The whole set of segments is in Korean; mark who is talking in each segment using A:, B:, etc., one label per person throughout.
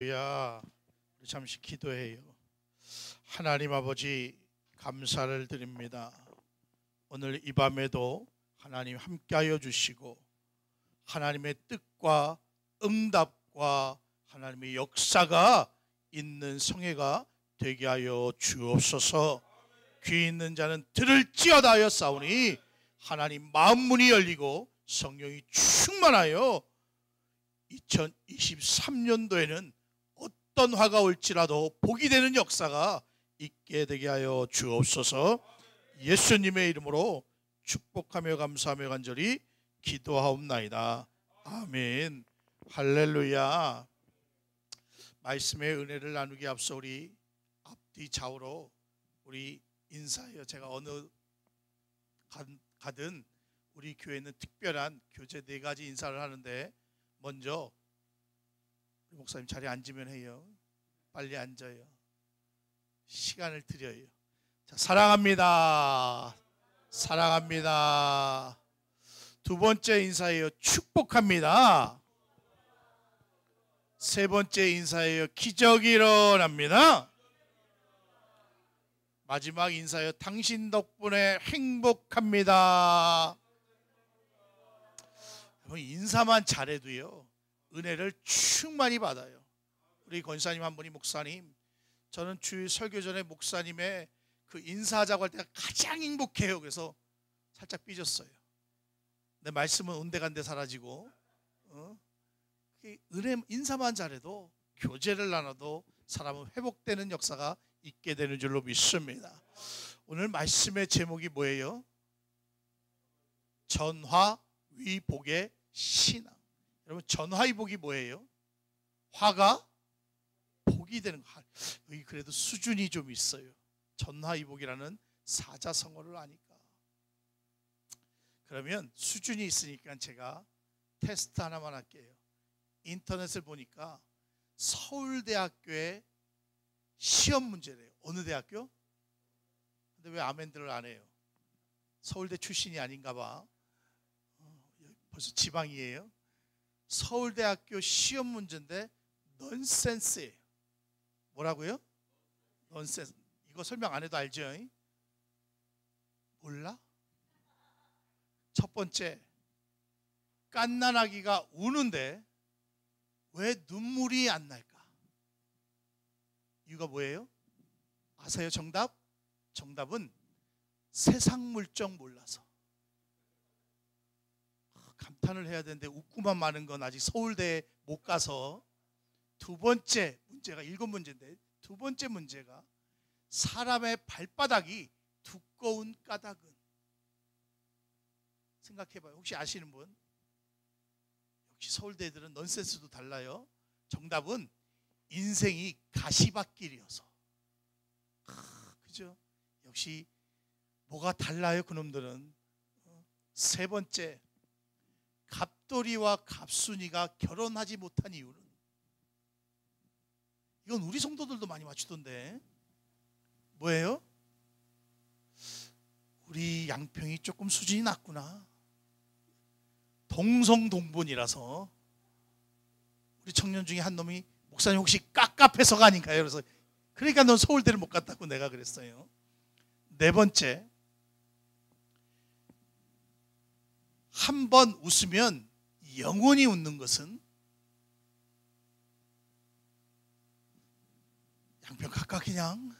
A: 할렐루야. 잠시 기도해요. 하나님 아버지, 감사를 드립니다. 오늘 이 밤에도 하나님 함께하여 주시고 하나님의 뜻과 응답과 하나님의 역사가 있는 성회가 되게 하여 주옵소서. 귀 있는 자는 들을지어다 하여 싸우니 하나님 마음 문이 열리고 성령이 충만하여 2023년도에는 어떤 화가 올지라도 복이 되는 역사가 있게 되게 하여 주옵소서. 예수님의 이름으로 축복하며 감사하며 간절히 기도하옵나이다. 아멘. 할렐루야. 말씀의 은혜를 나누기 앞서 우리 앞뒤 좌우로 우리 인사해요. 제가 어느 가든 우리 교회는 특별한 교제 4가지 인사를 하는데, 먼저 우리 목사님 자리에 앉으면 해요. 빨리 앉아요. 시간을 드려요. 자, 사랑합니다. 사랑합니다. 두 번째 인사예요. 축복합니다. 세 번째 인사예요. 기적이 일어납니다. 마지막 인사예요. 당신 덕분에 행복합니다. 인사만 잘해도요, 은혜를 충만히 받아요. 우리 권사님 한 분이, 목사님, 저는 주일 설교 전에 목사님의 그 인사하자고 할 때가 가장 행복해요. 그래서 살짝 삐졌어요. 내 말씀은 온데간데 사라지고, 은혜 인사만 잘해도, 교제를 나눠도 사람은 회복되는 역사가 있게 되는 줄로 믿습니다. 오늘 말씀의 제목이 뭐예요? 전화위복의 신앙. 여러분, 전화위복이 뭐예요? 화가 복이 되는 거. 여기 그래도 수준이 좀 있어요. 전화위복이라는 사자성어를 아니까. 그러면 수준이 있으니까 제가 테스트 하나만 할게요. 인터넷을 보니까 서울대학교의 시험 문제래요. 어느 대학교? 근데 왜 아멘들을 안 해요? 서울대 출신이 아닌가 봐. 벌써 지방이에요. 서울대학교 시험 문제인데 넌센스예요. 뭐라고요? 넌센스. 이거 설명 안 해도 알죠? 몰라? 첫 번째, 갓난아기가 우는데 왜 눈물이 안 날까? 이유가 뭐예요? 아세요? 정답? 정답은 세상 물정 몰라서. 감탄을 해야 되는데 웃고만 마는 건 아직 서울대에 못 가서. 두 번째 문제가 7문제인데, 두 번째 문제가 사람의 발바닥이 두꺼운 까닭은. 생각해봐요. 혹시 아시는 분? 역시 서울대 애들은 넌센스도 달라요. 정답은 인생이 가시밭길이어서. 그죠? 역시 뭐가 달라요, 그놈들은. 세 번째, 갑돌이와 갑순이가 결혼하지 못한 이유는. 이건 우리 성도들도 많이 맞추던데. 뭐예요? 우리 양평이 조금 수준이 낮구나. 동성동본이라서. 우리 청년 중에 한 놈이, 목사님 혹시 깝깝해서가 아닌가요? 그래서 그러니까 넌 서울대를 못 갔다고 내가 그랬어요. 네 번째, 한 번 웃으면 영원히 웃는 것은. 양평 각각 그냥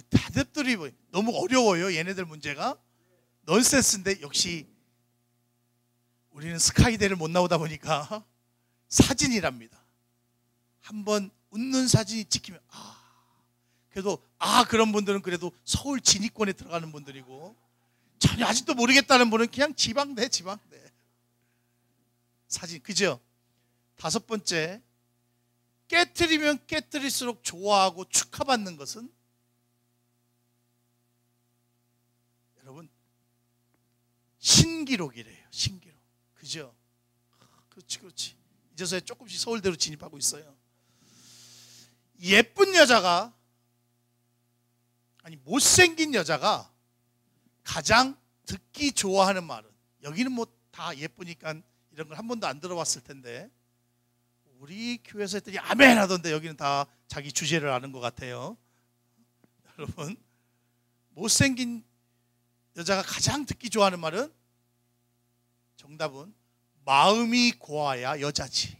A: 대답들이 너무 어려워요. 얘네들 문제가 넌센스인데, 역시 우리는 스카이대를 못 나오다 보니까 사진이랍니다. 한번 웃는 사진이 찍히면 그래도 그런 분들은 그래도 서울 진입권에 들어가는 분들이고, 전혀 아직도 모르겠다는 분은 그냥 지방대 사진. 그죠? 다섯 번째, 깨트리면 깨트릴수록 좋아하고 축하받는 것은. 여러분, 신기록이래요. 신기록. 그죠? 그렇지. 이제서야 조금씩 서울대로 진입하고 있어요. 예쁜 여자가, 아니 못생긴 여자가 가장 듣기 좋아하는 말은. 여기는 뭐 다 예쁘니까 이런 걸 한 번도 안 들어봤을 텐데, 우리 교회에서 했더니 아멘 하던데 여기는 다 자기 주제를 아는 것 같아요. 여러분, 못생긴 여자가 가장 듣기 좋아하는 말은, 정답은 마음이 고와야 여자지.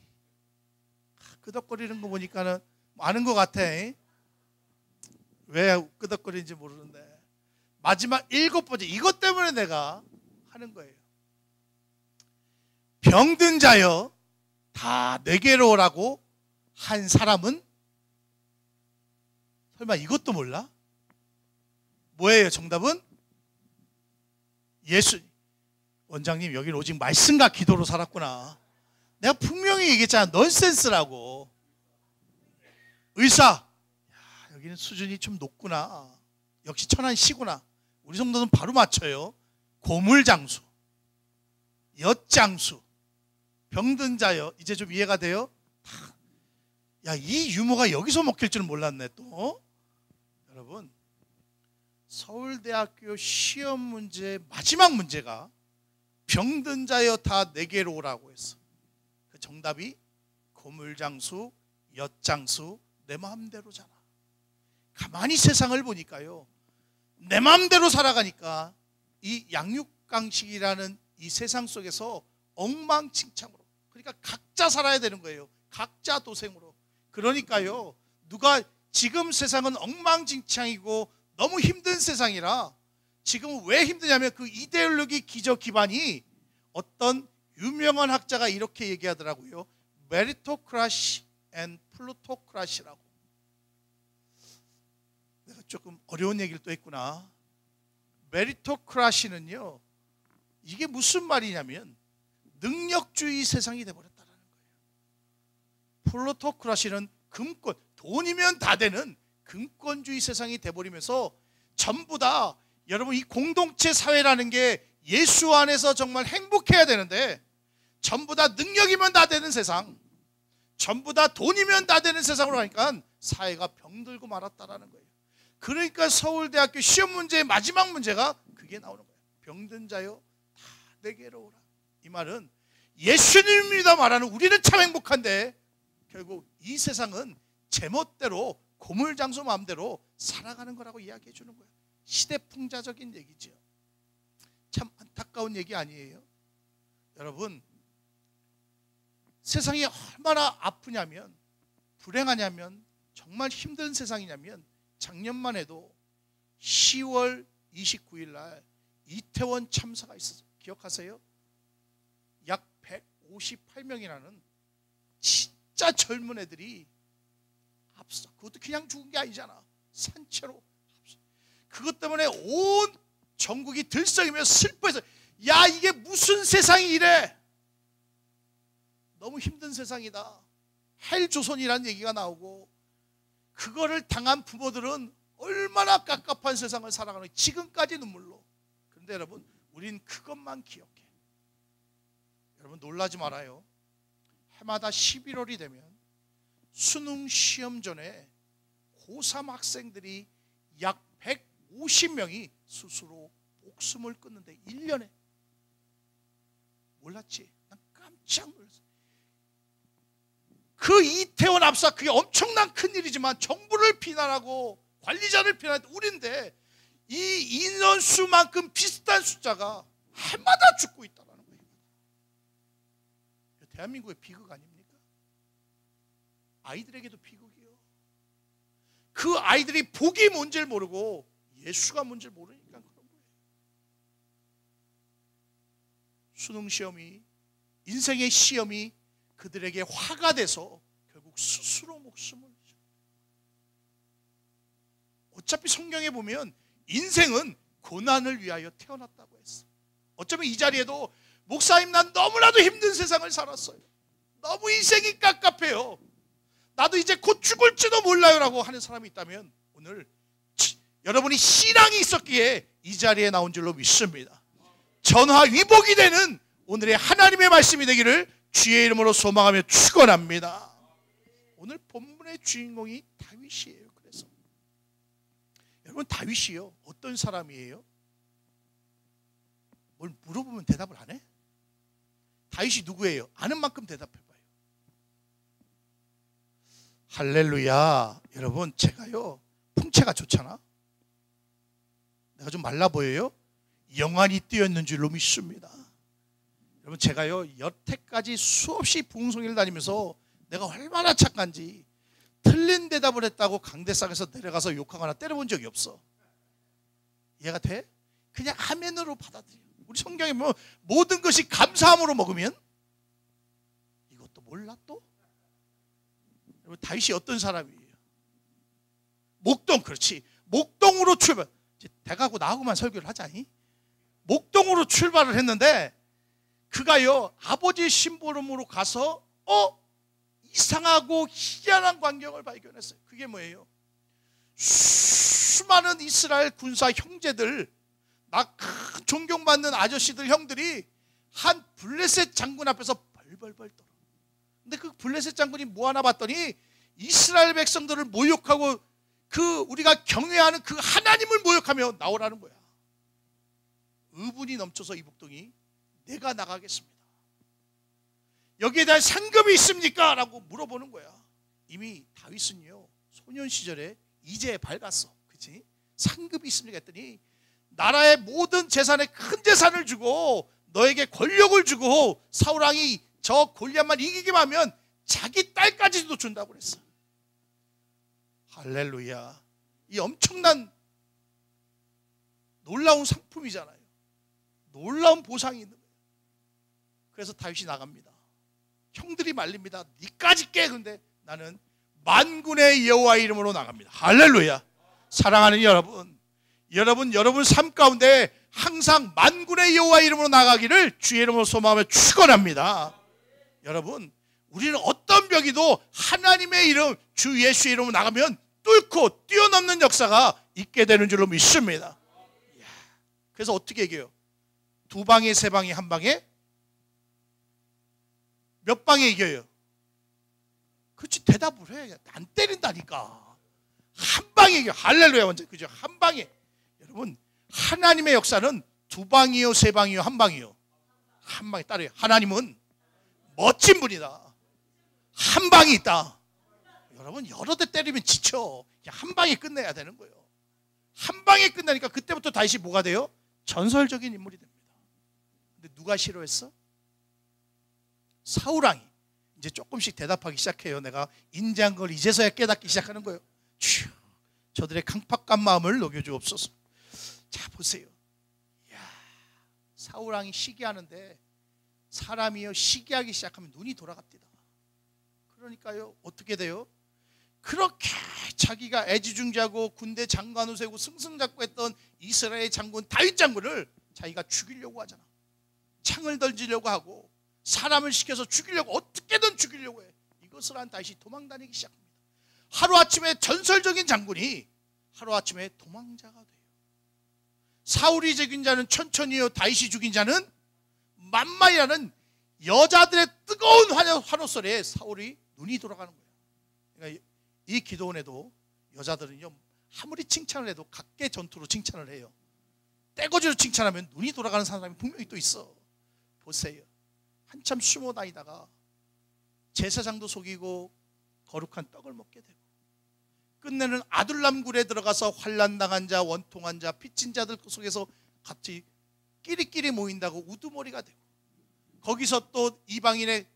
A: 끄덕거리는 거 보니까는 아는 것 같아. 왜 끄덕거리는지 모르는데. 마지막 7번째, 이것 때문에 내가 하는 거예요. 병든 자여 다 내게로 오라고 한 사람은, 설마 이것도 몰라? 뭐예요? 정답은 예수. 원장님, 여기는 오직 말씀과 기도로 살았구나. 내가 분명히 얘기했잖아. 넌센스라고. 의사, 야, 여기는 수준이 좀 높구나. 역시 천안시구나. 우리 성도는 바로 맞춰요. 고물장수, 엿장수, 병든 자여. 이제 좀 이해가 돼요? 야, 이 유머가 여기서 먹힐 줄 몰랐네 또. 여러분, 서울대학교 시험 문제 마지막 문제가 병든 자여 다 내게로 오라고 했어. 그 정답이 고물장수, 엿장수, 내 마음대로잖아. 가만히 세상을 보니까요, 내 마음대로 살아가니까 이 양육강식이라는 이 세상 속에서 엉망진창으로, 그러니까 각자 살아야 되는 거예요. 각자 도생으로. 그러니까요, 누가 지금 세상은 엉망진창이고 너무 힘든 세상이라, 지금 왜 힘드냐면 그 이데올로기 기저 기반이, 어떤 유명한 학자가 이렇게 얘기하더라고요. 메리토크라시 앤 플루토크라시라고. 내가 조금 어려운 얘기를 또 했구나. 메리토크라시는요, 이게 무슨 말이냐면 능력주의 세상이 돼버렸다는 거예요. 플루토크라시는 금권, 돈이면 다 되는 금권주의 세상이 돼버리면서 전부 다, 여러분, 이 공동체 사회라는 게 예수 안에서 정말 행복해야 되는데 전부 다 능력이면 다 되는 세상, 전부 다 돈이면 다 되는 세상으로 가니까 사회가 병들고 말았다라는 거예요. 그러니까 서울대학교 시험 문제의 마지막 문제가 그게 나오는 거예요. 병든 자요 다 내게로 오라. 이 말은 예수님입니다 말하는 우리는 참 행복한데, 결국 이 세상은 제멋대로 고물장수 마음대로 살아가는 거라고 이야기해 주는 거예요. 시대풍자적인 얘기죠. 참 안타까운 얘기 아니에요? 여러분, 세상이 얼마나 아프냐면, 불행하냐면, 정말 힘든 세상이냐면, 작년만 해도 10월 29일 날 이태원 참사가 있었어요. 기억하세요? 약 158명이라는 진짜 젊은 애들이 앞서, 그것도 그냥 죽은 게 아니잖아. 산채로 앞서. 그것 때문에 온 전국이 들썩이며 슬퍼해서, 야, 이게 무슨 세상이 이래? 너무 힘든 세상이다. 헬조선이라는 얘기가 나오고, 그거를 당한 부모들은 얼마나 깝깝한 세상을 살아가는지 지금까지 눈물로. 그런데 여러분, 우린 그것만 기억해. 여러분, 놀라지 말아요. 해마다 11월이 되면 수능 시험 전에 고3 학생들이 약 150명이 스스로 목숨을 끊는데, 1년에. 몰랐지? 난 깜짝 놀랐어. 그 이태원 압사, 그게 엄청난 큰일이지만 정부를 비난하고 관리자를 비난할 때 우리인데, 이 인원수만큼 비슷한 숫자가 해마다 죽고 있다는 거예요. 대한민국의 비극 아닙니까? 아이들에게도 비극이요. 그 아이들이 복이 뭔지를 모르고 예수가 뭔지를 모르니까 그런 거예요. 수능시험이, 인생의 시험이 그들에게 화가 돼서 결국 스스로 목숨을, 어차피 성경에 보면 인생은 고난을 위하여 태어났다고 했어. 어쩌면 이 자리에도 목사님, 난 너무나도 힘든 세상을 살았어요. 너무 인생이 깝깝해요. 나도 이제 곧 죽을지도 몰라요 라고 하는 사람이 있다면, 오늘 여러분이 신앙이 있었기에 이 자리에 나온 줄로 믿습니다. 전화위복이 되는 오늘의 하나님의 말씀이 되기를 주의 이름으로 소망하며 축원합니다. 오늘 본문의 주인공이 다윗이에요. 그래서 여러분, 다윗이요, 어떤 사람이에요? 뭘 물어보면 대답을 안 해? 다윗이 누구예요? 아는 만큼 대답해봐요. 할렐루야. 여러분, 제가요 풍채가 좋잖아. 내가 좀 말라 보여요? 영안이 뛰어있는 줄로 믿습니다. 여러분, 제가요 여태까지 수없이 부흥성회를 다니면서 내가 얼마나 착한지 틀린 대답을 했다고 강대상에서 내려가서 욕하거나 때려본 적이 없어. 이해가 돼? 그냥 아멘으로 받아들여. 우리 성경에 보면 모든 것이 감사함으로 먹으면, 이것도 몰라 또? 여러분, 다윗이 어떤 사람이에요? 목동, 그렇지. 목동으로 출발. 대가고 나하고만 설교를 하자니. 목동으로 출발을 했는데 그가요 아버지 심부름으로 가서 이상하고 희한한 광경을 발견했어요. 그게 뭐예요? 수많은 이스라엘 군사 형제들, 나 큰 존경받는 아저씨들, 형들이 한 블레셋 장군 앞에서 벌벌벌 떨어. 근데 그 블레셋 장군이 뭐 하나 봤더니 이스라엘 백성들을 모욕하고 그 우리가 경외하는 그 하나님을 모욕하며 나오라는 거야. 의분이 넘쳐서 이 목동이 내가 나가겠습니다. 여기에 대한 상급이 있습니까? 라고 물어보는 거야. 이미 다윗은요 소년 시절에 이제 밝았어. 그치? 상급이 있습니까? 했더니 나라의 모든 재산에 큰 재산을 주고 너에게 권력을 주고 사울왕이 저 골리앗만 이기기만 하면 자기 딸까지도 준다고 그랬어. 할렐루야. 이 엄청난 놀라운 상품이잖아요. 놀라운 보상이 있는 거예요. 그래서 다윗이 나갑니다. 형들이 말립니다. 니까지 깨. 근데 나는 만군의 여호와 이름으로 나갑니다. 할렐루야. 사랑하는 여러분 삶 가운데 항상 만군의 여호와 이름으로 나가기를 주의 이름으로 소망하며 축원합니다. 여러분, 우리는 어떤 벽이도 하나님의 이름, 주 예수의 이름으로 나가면 뚫고 뛰어넘는 역사가 있게 되는 줄로 믿습니다. 그래서 어떻게 얘기해요? 2방에 3방에 1방에 몇 방에 이겨요? 그렇지, 대답을 해. 안 때린다니까. 한 방에 이겨. 할렐루야. 완전 그죠? 한 방에. 여러분, 하나님의 역사는 2방이요 3방이요 1방이요? 한 방에 따라요. 하나님은 멋진 분이다. 한 방이 있다. 여러분, 여러 대 때리면 지쳐. 그냥 한 방에 끝내야 되는 거예요. 한 방에 끝나니까 그때부터 다시 뭐가 돼요? 전설적인 인물이 됩니다. 근데 누가 싫어했어? 사울왕이. 이제 조금씩 대답하기 시작해요. 내가 인자한 걸 이제서야 깨닫기 시작하는 거예요. 저들의 강팍한 마음을 녹여주옵소서. 자, 보세요. 이야, 사울왕이 시기하는데 사람이요 시기하기 시작하면 눈이 돌아갑니다. 그러니까요 어떻게 돼요? 그렇게 자기가 애지중지하고 군대 장관을 세우고 승승장구했던 이스라엘 장군 다윗 장군을 자기가 죽이려고 하잖아. 창을 던지려고 하고 사람을 시켜서 죽이려고, 어떻게든 죽이려고 해. 이것을 한 다윗이 도망다니기 시작합니다. 하루아침에 전설적인 장군이 하루아침에 도망자가 돼요. 사울이 죽인 자는 천천히요, 다윗이 죽인 자는 만만이라는 여자들의 뜨거운 환호소리에 사울이 눈이 돌아가는 거예요. 그러니까 이 기도원에도 여자들은요 아무리 칭찬을 해도 각계 전투로 칭찬을 해요. 떼거지로 칭찬하면 눈이 돌아가는 사람이 분명히 또 있어. 보세요. 한참 숨어 다니다가 제사장도 속이고 거룩한 떡을 먹게 되고, 끝내는 아둘람 굴에 들어가서 환난당한 자, 원통한 자, 빚진 자들 속에서 같이 끼리끼리 모인다고 우두머리가 되고, 거기서 또 이방인의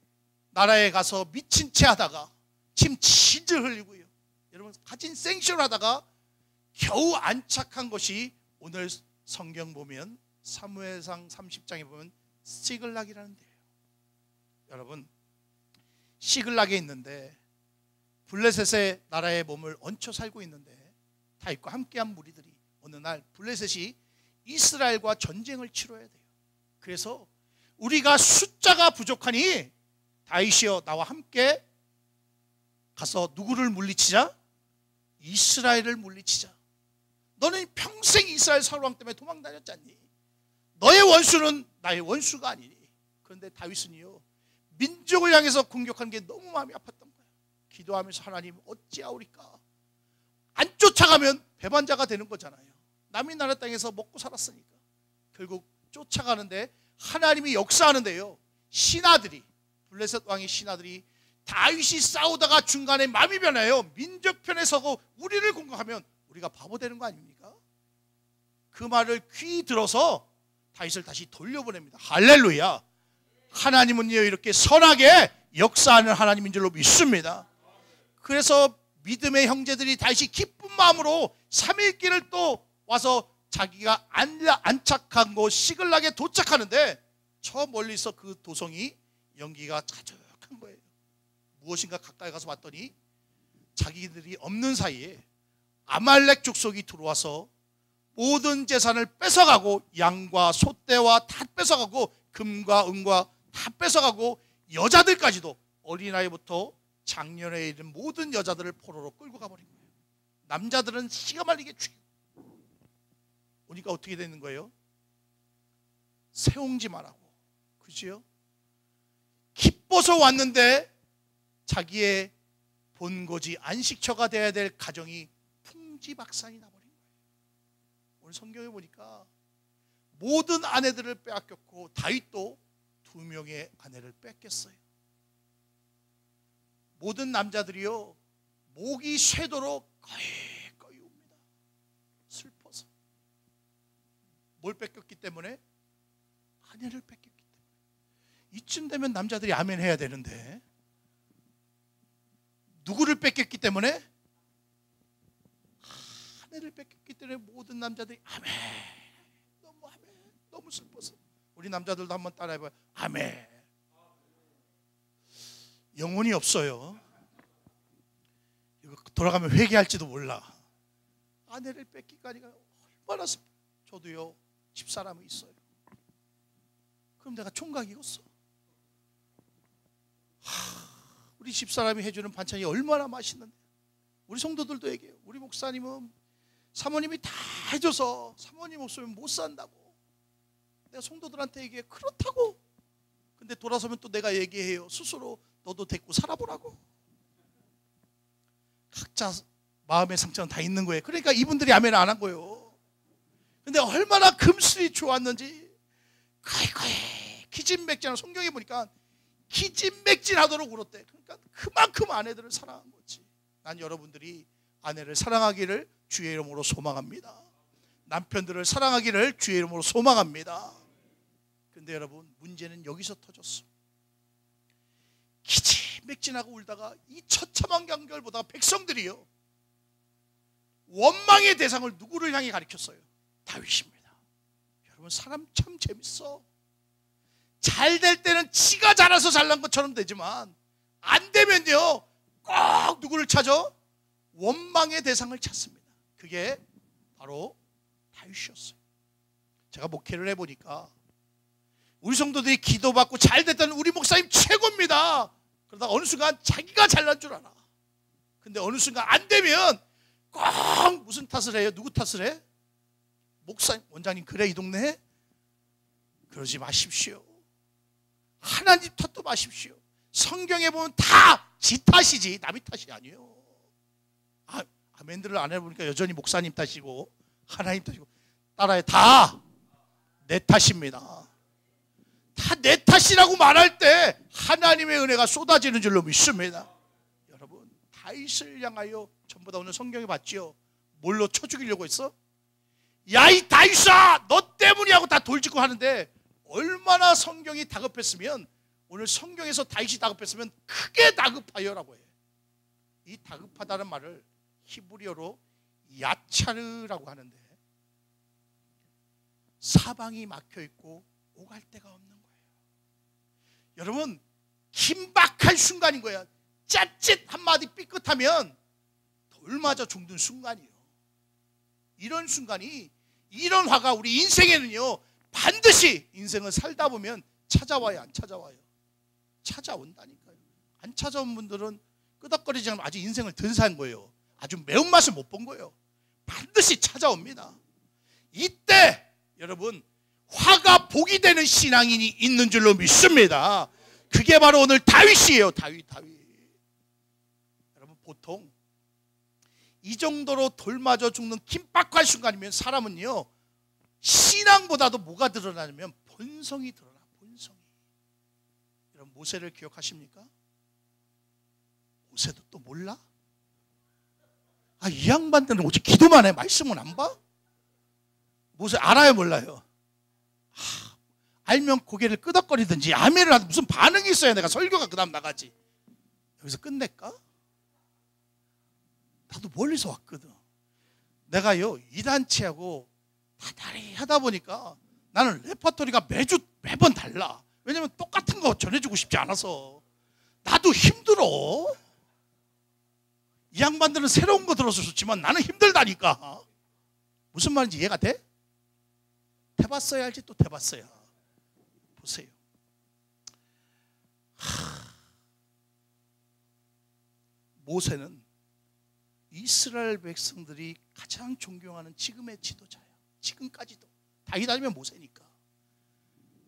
A: 나라에 가서 미친 채 하다가 침 치즈 흘리고요. 여러분, 가진 생쇼를 하다가 겨우 안착한 것이 오늘 성경 보면 사무엘상 30장에 보면 시글락이라는 데예요. 여러분, 시글락에 있는데 블레셋의 나라에 몸을 얹혀 살고 있는데 다윗과 함께한 무리들이 어느 날 블레셋이 이스라엘과 전쟁을 치러야 돼요. 그래서 우리가 숫자가 부족하니 다윗이여 나와 함께 가서 누구를 물리치자? 이스라엘을 물리치자. 너는 평생 이스라엘 사울왕 때문에 도망다녔잖니. 너의 원수는 나의 원수가 아니니. 그런데 다윗은요 민족을 향해서 공격하는 게 너무 마음이 아팠던 거예요. 기도하면서 하나님 어찌하오리까. 안 쫓아가면 배반자가 되는 거잖아요. 남의 나라 땅에서 먹고 살았으니까. 결국 쫓아가는데 하나님이 역사하는데요, 신하들이, 블레셋 왕의 신하들이 다윗이 싸우다가 중간에 마음이 변해요. 민족편에 서고 우리를 공격하면 우리가 바보 되는 거 아닙니까? 그 말을 귀 들어서 다윗을 다시 돌려보냅니다. 할렐루야. 하나님은요 이렇게 선하게 역사하는 하나님인 줄로 믿습니다. 그래서 믿음의 형제들이 다시 기쁜 마음으로 3일길을 또 와서 자기가 안착한 곳 시글락에 도착하는데 저 멀리서 그 도성이 연기가 자적한 거예요. 무엇인가 가까이 가서 봤더니 자기들이 없는 사이에 아말렉 족속이 들어와서 모든 재산을 뺏어가고 양과 소떼와 다 뺏어가고 금과 은과 다 뺏어가고 여자들까지도 어린아이부터 장년에 이른 모든 여자들을 포로로 끌고 가버린 거예요. 남자들은 시가 말리게 죽이고 오니까 어떻게 되는 거예요? 세옹지마라고. 그죠? 기뻐서 왔는데 자기의 본거지 안식처가 되어야 될 가정이 풍지박산이 나버린 거예요. 오늘 성경에 보니까 모든 아내들을 빼앗겼고 다윗도 2명의 아내를 뺏겼어요. 모든 남자들이요 목이 쇠도록 거의 웁니다. 슬퍼서. 뭘 뺏겼기 때문에? 아내를 뺏겼기 때문에. 이쯤 되면 남자들이 아멘 해야 되는데 누구를 뺏겼기 때문에? 아내를 뺏겼기 때문에 모든 남자들이 아멘. 너무 아멘. 너무 슬퍼서. 우리 남자들도 한번 따라해봐요. 아멘. 영혼이 없어요. 이거 돌아가면 회개할지도 몰라. 아내를 뺏기까지가 얼마나 슬퍼. 저도요 집사람이 있어요. 그럼 내가 총각이었어. 우리 집사람이 해주는 반찬이 얼마나 맛있는데. 우리 성도들도 얘기해요. 우리 목사님은 사모님이 다 해줘서 사모님 없으면 못 산다고. 내가 성도들한테 얘기해. 그렇다고. 근데 돌아서면 또 내가 얘기해요. 스스로 너도 데리고 살아보라고. 각자 마음의 상처는 다 있는 거예요. 그러니까 이분들이 아멘 안 한 거예요. 근데 얼마나 금슬이 좋았는지 거의 기진맥진하고 성경에 보니까 기진맥진하도록 울었대. 그러니까 그만큼 아내들을 사랑한 거지. 난 여러분들이 아내를 사랑하기를 주의 이름으로 소망합니다. 남편들을 사랑하기를 주의 이름으로 소망합니다. 근데 여러분 문제는 여기서 터졌어. 기진맥진하고 울다가 이 처참한 경계를 보다가 백성들이요 원망의 대상을 누구를 향해 가리켰어요? 다윗입니다. 여러분 사람 참 재밌어. 잘 될 때는 지가 잘해서 잘난 것처럼 되지만 안 되면요 꼭 누구를 찾아? 원망의 대상을 찾습니다. 그게 바로 다윗이었어요. 제가 목회를 해보니까 우리 성도들이 기도받고 잘 됐다는 우리 목사님 최고입니다. 그러다가 어느 순간 자기가 잘난 줄 알아. 근데 어느 순간 안 되면 꼭 무슨 탓을 해요? 누구 탓을 해? 목사님, 원장님 그래 이 동네? 그러지 마십시오. 하나님 탓도 마십시오. 성경에 보면 다 지 탓이지 남의 탓이 아니에요. 아멘들을 안 해보니까 여전히 목사님 탓이고 하나님 탓이고 따라해. 다 내 탓입니다. 다 내 탓이라고 말할 때 하나님의 은혜가 쏟아지는 줄로 믿습니다. 여러분 다윗을 향하여 전부 다 오늘 성경에 봤지요. 뭘로 쳐 죽이려고 했어? 야 이 다윗아 너 때문이야 하고 다 돌직구 하는데 얼마나 성경이 다급했으면 오늘 성경에서 다윗이 다급했으면 크게 다급하여라고 해. 이 다급하다는 말을 히브리어로 야차르라고 하는데 사방이 막혀있고 오갈 데가 없는 거예요. 여러분 긴박한 순간인 거야. 짭짓 한마디 삐끗하면 돌 맞아 죽는 순간이에요. 이런 순간이 이런 화가 우리 인생에는요 반드시 인생을 살다 보면 찾아와요. 안 찾아와요? 찾아온다니까요. 안 찾아온 분들은 끄덕거리지 않으면 아직 인생을 덜 산 거예요. 아주 매운맛을 못 본 거예요. 반드시 찾아옵니다. 이때 여러분 화가 복이 되는 신앙인이 있는 줄로 믿습니다. 그게 바로 오늘 다윗이에요. 다윗. 여러분 보통 이 정도로 돌 맞아 죽는 긴박한 순간이면 사람은요 신앙보다도 뭐가 드러나냐면 본성이 드러나. 본성이. 여러분 모세를 기억하십니까? 모세도 또 몰라? 이 양반들은 오직 기도만 해. 말씀은 안 봐? 모세 알아요, 몰라요? 알면 고개를 끄덕거리든지 아멘을 하든 무슨 반응이 있어야 내가 설교가 그 다음 나가지. 여기서 끝낼까? 나도 멀리서 왔거든. 내가요 이단체하고 다달이 하다 보니까 나는 레퍼토리가 매번 달라. 왜냐면 똑같은 거 전해주고 싶지 않아서. 나도 힘들어. 이 양반들은 새로운 거 들어서 좋지만 나는 힘들다니까. 무슨 말인지 이해가 돼? 대봤어야 알지. 또 대봤어야. 보세요. 모세는 이스라엘 백성들이 가장 존경하는 지금의 지도자예요. 지금까지도. 다윗 아니면 모세니까.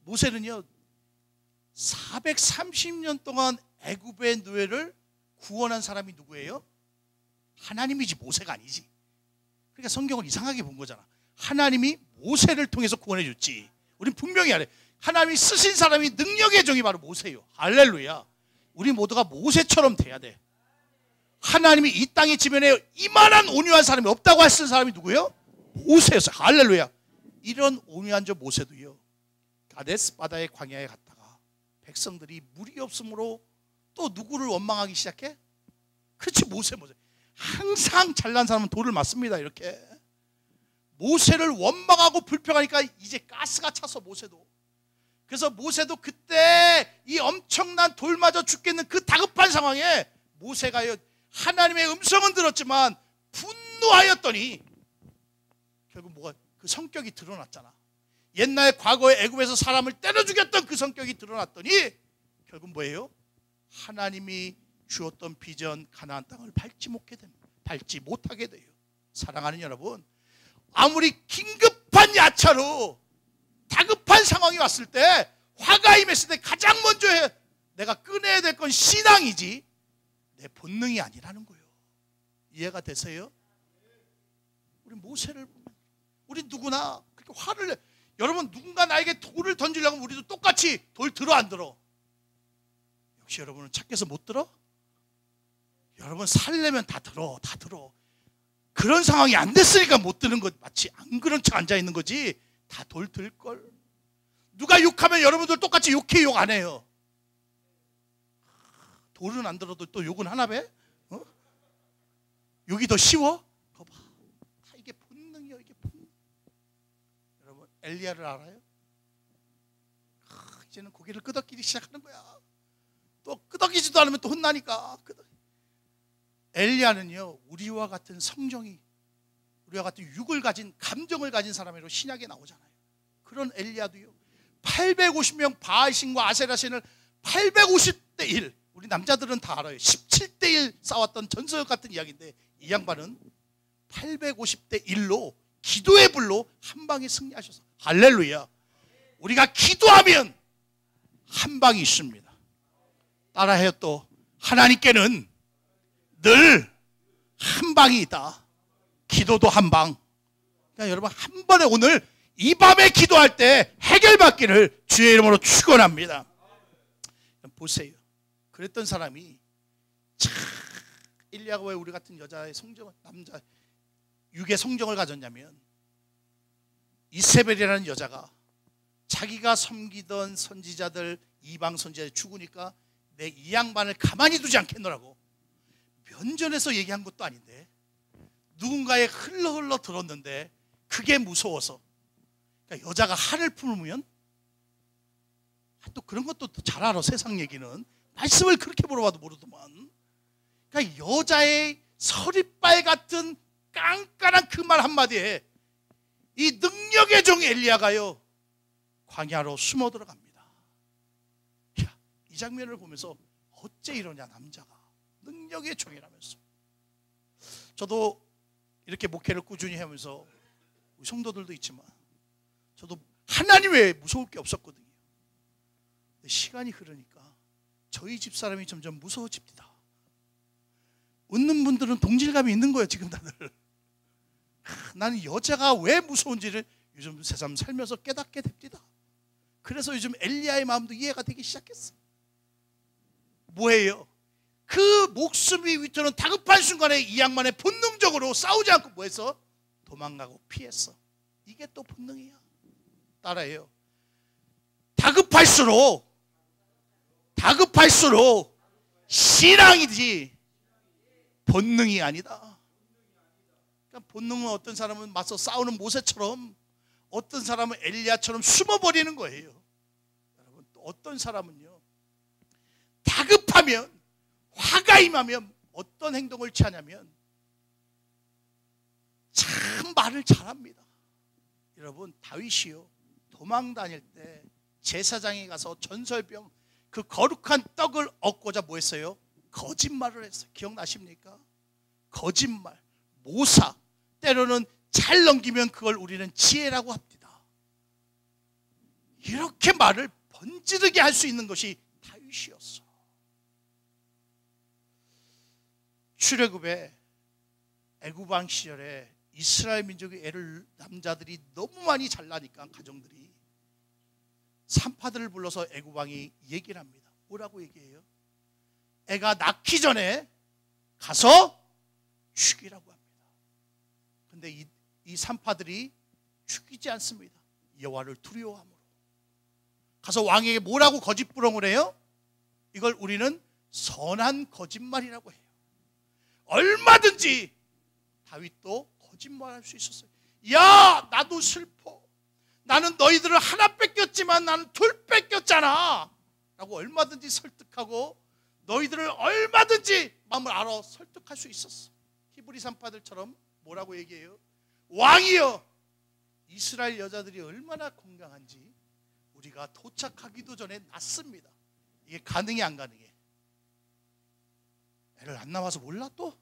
A: 모세는요 430년 동안 애굽의 노예를 구원한 사람이 누구예요? 하나님이지 모세가 아니지. 그러니까 성경을 이상하게 본 거잖아. 하나님이 모세를 통해서 구원해 줬지. 우린 분명히 알아요. 하나님이 쓰신 사람이 능력의 종이 바로 모세예요. 할렐루야. 우리 모두가 모세처럼 돼야 돼. 하나님이 이 땅의 지면에 이만한 온유한 사람이 없다고 했을 사람이 누구예요? 모세였어요. 할렐루야. 이런 온유한 저 모세도요 가데스 바다의 광야에 갔다가 백성들이 물이 없으므로 또 누구를 원망하기 시작해? 그렇지, 모세. 항상 잘난 사람은 돌을 맞습니다. 이렇게 모세를 원망하고 불평하니까 이제 가스가 차서 모세도. 그래서 모세도 그때 이 엄청난 돌 맞아 죽겠는 그 다급한 상황에 모세가요 하나님의 음성은 들었지만 분노하였더니 결국 뭐가 그 성격이 드러났잖아. 옛날 과거에 애굽에서 사람을 때려 죽였던 그 성격이 드러났더니 결국 뭐예요? 하나님이 주었던 비전 가나안 땅을 밟지 못하게 돼요. 사랑하는 여러분, 아무리 긴급한 야차로 다급한 상황이 왔을 때, 화가 임했을 때 가장 먼저 내가 꺼내야 될 건 신앙이지 내 본능이 아니라는 거예요. 이해가 되세요? 우리 모세를 보면 우리 누구나 그렇게 화를 내. 여러분, 누군가 나에게 돌을 던지려고 하면 우리도 똑같이 돌 들어 안 들어? 역시 여러분은 착해서 못 들어? 여러분 살려면 다 들어. 그런 상황이 안 됐으니까 못 드는 거. 마치 안 그런 척 앉아 있는 거지. 다 돌 들걸. 누가 욕하면 여러분들 똑같이 욕해, 욕 안 해요? 돌은 안 들어도 또 욕은 하나 배? 욕이 더 쉬워? 거 봐. 다 이게 본능이요, 이게 본능. 여러분 엘리야를 알아요? 이제는 고개를 끄덕이기 시작하는 거야. 또 끄덕이지도 않으면 또 혼나니까. 엘리야는요 우리와 같은 성정이, 우리와 같은 육을 가진, 감정을 가진 사람으로 신약에 나오잖아요. 그런 엘리야도요 850명 바알신과 아세라신을 850대 1, 우리 남자들은 다 알아요. 17대 1 싸웠던 전설 같은 이야기인데, 이 양반은 850대 1로 기도의 불로 한 방에 승리하셔서, 할렐루야. 우리가 기도하면 한 방이 있습니다. 따라해요. 또 하나님께는 늘 한 방이 있다. 기도도 한 방. 그러니까 여러분 한 번에 오늘 이 밤에 기도할 때 해결받기를 주의 이름으로 축원합니다. 보세요. 그랬던 사람이 참 엘리야가 왜 우리 같은 여자의 성정, 남자 육의 성정을 가졌냐면, 이세벨이라는 여자가 자기가 섬기던 선지자들, 이방 선지자들 죽으니까 내 이 양반을 가만히 두지 않겠노라고 면전에서 얘기한 것도 아닌데 누군가의 흘러 들었는데 그게 무서워서, 그러니까 여자가 한을 품으면 또 그런 것도 잘 알아. 세상 얘기는 말씀을 그렇게 물어봐도 모르더만. 그러니까 여자의 서리빨 같은 깐깐한 그 말 한마디에 이 능력의 종 엘리야가요 광야로 숨어 들어갑니다. 야, 이 장면을 보면서 어째 이러냐, 남자가 능력의 종이라면서. 저도 이렇게 목회를 꾸준히 하면서 우리 성도들도 있지만 저도 하나님 외에 무서울 게 없었거든요. 근데 시간이 흐르니까 저희 집사람이 점점 무서워집니다. 웃는 분들은 동질감이 있는 거예요. 지금 다들. 나는 여자가 왜 무서운지를 요즘 세상 살면서 깨닫게 됩니다. 그래서 요즘 엘리야의 마음도 이해가 되기 시작했어. 뭐예요? 그 목숨이 위태로운 다급한 순간에 이 양반의 본능적으로 싸우지 않고 뭐했어? 도망가고 피했어. 이게 또 본능이야. 따라해요. 다급할수록 신앙이지 본능이 아니다. 그러니까 본능은 어떤 사람은 맞서 싸우는 모세처럼, 어떤 사람은 엘리야처럼 숨어버리는 거예요. 여러분, 또 어떤 사람은요, 다급하면, 화가 임하면 어떤 행동을 취하냐면 참 말을 잘합니다. 여러분, 다윗이요, 도망 다닐 때 제사장에 가서 전설병 그 거룩한 떡을 얻고자 뭐 했어요? 거짓말을 했어요. 기억나십니까? 거짓말, 모사, 때로는 잘 넘기면 그걸 우리는 지혜라고 합니다. 이렇게 말을 번지르게 할 수 있는 것이 다윗이었어. 출애굽의 애굽왕 시절에 이스라엘 민족의 애를 남자들이 너무 많이 잘나니까 가정들이 산파들을 불러서 애굽왕이 얘기를 합니다. 뭐라고 얘기해요? 애가 낳기 전에 가서 죽이라고 합니다. 근데 이 산파들이 죽이지 않습니다. 여호와를 두려워함으로. 가서 왕에게 뭐라고 거짓부렁을 해요? 이걸 우리는 선한 거짓말이라고 해요. 얼마든지 다윗도 거짓말할 수 있었어요. 야, 나도 슬퍼. 나는 너희들을 하나 뺏겼지만 나는 둘 뺏겼잖아 라고 얼마든지 설득하고 너희들을 얼마든지 마음을 알아 설득할 수 있었어. 히브리 산파들처럼 뭐라고 얘기해요? 왕이여, 이스라엘 여자들이 얼마나 건강한지 우리가 도착하기도 전에 낳습니다. 이게 가능해 안 가능해? 애를 안 낳아서 몰라 또?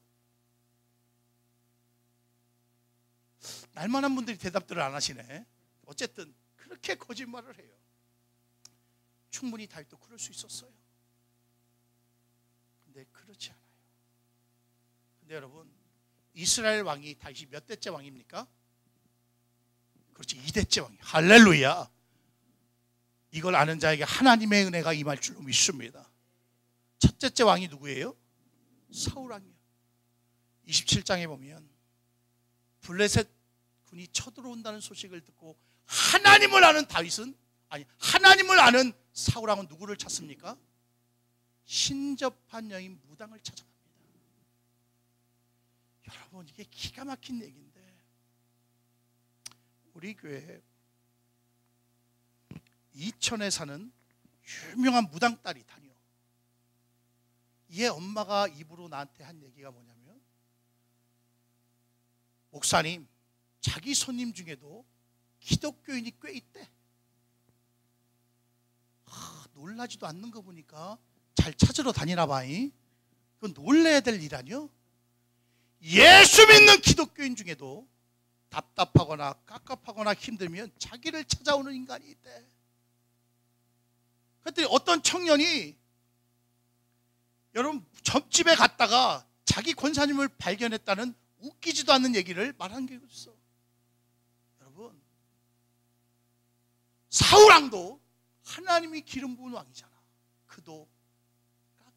A: 날만한 분들이 대답들을 안 하시네. 어쨌든 그렇게 거짓말을 해요. 충분히 다윗도 그럴 수 있었어요. 근데 그렇지 않아요. 근데 여러분, 이스라엘 왕이 다윗이 몇 대째 왕입니까? 그렇지, 2대째 왕이에요. 할렐루야. 이걸 아는 자에게 하나님의 은혜가 임할 줄로 믿습니다. 첫째 왕이 누구예요? 사울 왕이에요. 27장에 보면 블레셋 군이 쳐들어온다는 소식을 듣고 하나님을 아는 다윗은, 아니, 하나님을 아는 사울 왕은 누구를 찾습니까? 신접한 여인 무당을 찾아갑니다. 여러분, 이게 기가 막힌 얘기인데 우리 교회에 이천에 사는 유명한 무당 딸이 다녀. 얘 엄마가 입으로 나한테 한 얘기가 뭐냐면, 목사님, 자기 손님 중에도 기독교인이 꽤 있대. 놀라지도 않는 거 보니까 잘 찾으러 다니나 봐잉. 그건 놀래야 될 일 아니요? 예수 믿는 기독교인 중에도 답답하거나 깝깝하거나 힘들면 자기를 찾아오는 인간이 있대. 그랬더니 어떤 청년이, 여러분, 점집에 갔다가 자기 권사님을 발견했다는 웃기지도 않는 얘기를 말한 게 있어. 여러분, 사울왕도 하나님이 기름 부은 왕이잖아. 그도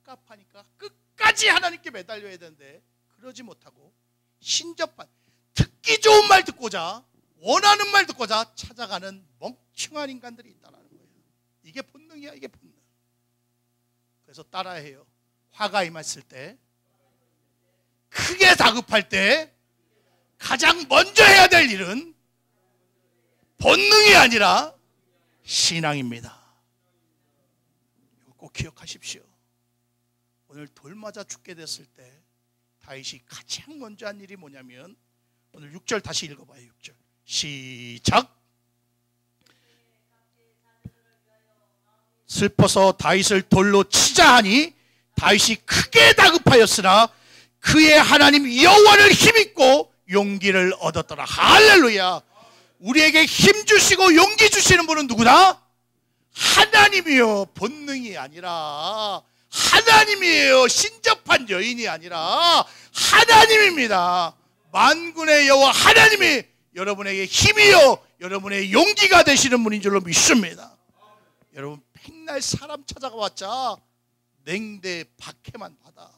A: 깝깝하니까 끝까지 하나님께 매달려야 되는데 그러지 못하고 신접한, 듣기 좋은 말 듣고자, 원하는 말 듣고자 찾아가는 멍청한 인간들이 있다는 거예요. 이게 본능이야, 이게 본능. 그래서 따라해요. 화가 임했을 때, 크게 다급할 때 가장 먼저 해야 될 일은 본능이 아니라 신앙입니다. 이거 꼭 기억하십시오. 오늘 돌 맞아 죽게 됐을 때 다윗이 가장 먼저 한 일이 뭐냐면, 오늘 6절 다시 읽어봐요. 6절 시작. 슬퍼서 다윗을 돌로 치자 하니 다윗이 크게 다급하였으나 그의 하나님 여호와를 힘입고 용기를 얻었더라. 할렐루야. 우리에게 힘 주시고 용기 주시는 분은 누구다? 하나님이요. 본능이 아니라 하나님이에요. 신접한 여인이 아니라 하나님입니다. 만군의 여호와 하나님이 여러분에게 힘이요, 여러분의 용기가 되시는 분인 줄로 믿습니다. 여러분, 백날 사람 찾아가 봤자 냉대 박해만 받아.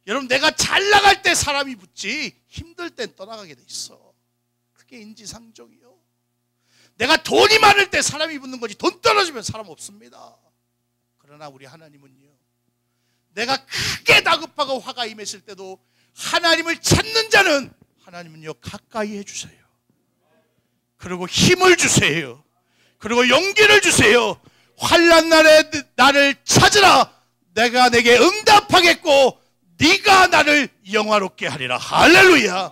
A: 여러분, 내가 잘 나갈 때 사람이 붙지 힘들 땐 떠나가게 돼 있어. 그게 인지상정이요. 내가 돈이 많을 때 사람이 붙는 거지 돈 떨어지면 사람 없습니다. 그러나 우리 하나님은요, 내가 크게 다급하고 화가 임했을 때도 하나님을 찾는 자는 하나님은요 가까이 해주세요. 그리고 힘을 주세요. 그리고 용기를 주세요. 환난 날에 나를 찾으라. 내가 내게 응답하겠고 네가 나를 영화롭게 하리라. 할렐루야.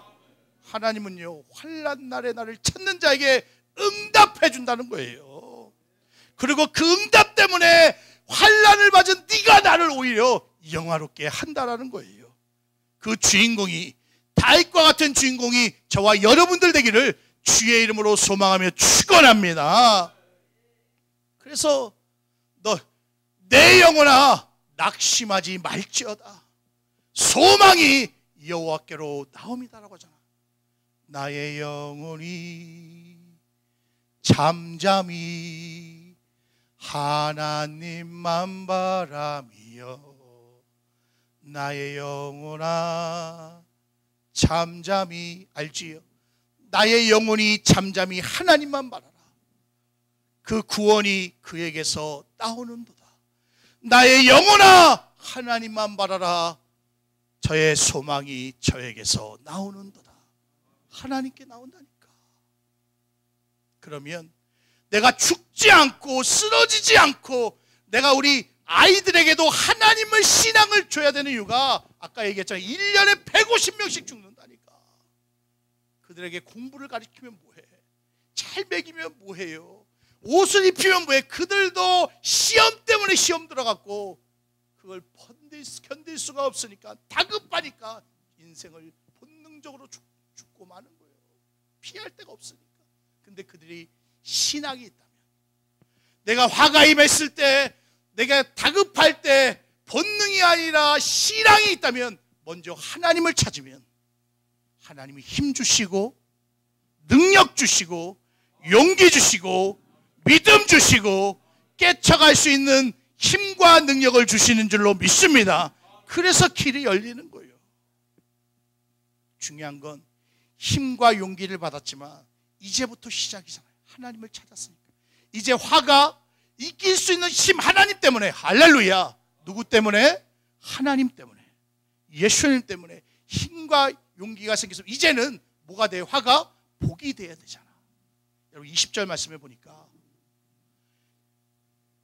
A: 하나님은요 환난 날에 나를 찾는 자에게 응답해 준다는 거예요. 그리고 그 응답 때문에 환난을 맞은 네가 나를 오히려 영화롭게 한다라는 거예요. 그 주인공이, 다윗과 같은 주인공이 저와 여러분들 되기를 주의 이름으로 소망하며 축원합니다. 그래서 너 내 영혼아 낙심하지 말지어다. 소망이 여호와께로 나옵니다라고 하잖아. 나의 영혼이 잠잠히 하나님만 바라며, 나의 영혼아 잠잠히, 알지요? 나의 영혼이 잠잠히 하나님만 바라라. 그 구원이 그에게서 나오는도다. 나의 영혼아 하나님만 바라라. 저의 소망이 저에게서 나오는도다. 하나님께 나온다니까. 그러면 내가 죽지 않고 쓰러지지 않고, 내가 우리 아이들에게도 하나님의 신앙을 줘야 되는 이유가, 아까 얘기했잖아요. 1년에 150명씩 죽는다니까. 그들에게 공부를 가르치면 뭐해? 잘 먹이면 뭐해요? 옷을 입히면 뭐해? 그들도 시험 때문에 시험 들어갔고 그걸 견딜 수가 없으니까, 다급하니까 인생을 본능적으로 죽고 마는 거예요. 피할 데가 없으니까. 근데 그들이 신앙이 있다면, 내가 화가 임했을 때, 내가 다급할 때 본능이 아니라 신앙이 있다면, 먼저 하나님을 찾으면 하나님이 힘 주시고 능력 주시고 용기 주시고 믿음 주시고 깨쳐갈 수 있는 힘과 능력을 주시는 줄로 믿습니다. 그래서 길이 열리는 거예요. 중요한 건 힘과 용기를 받았지만 이제부터 시작이잖아요. 하나님을 찾았으니까. 이제 화가 이길 수 있는 힘, 하나님 때문에. 할렐루야. 누구 때문에? 하나님 때문에, 예수님 때문에 힘과 용기가 생겨서 이제는 뭐가 돼요? 화가 복이 돼야 되잖아. 여러분 20절 말씀해 보니까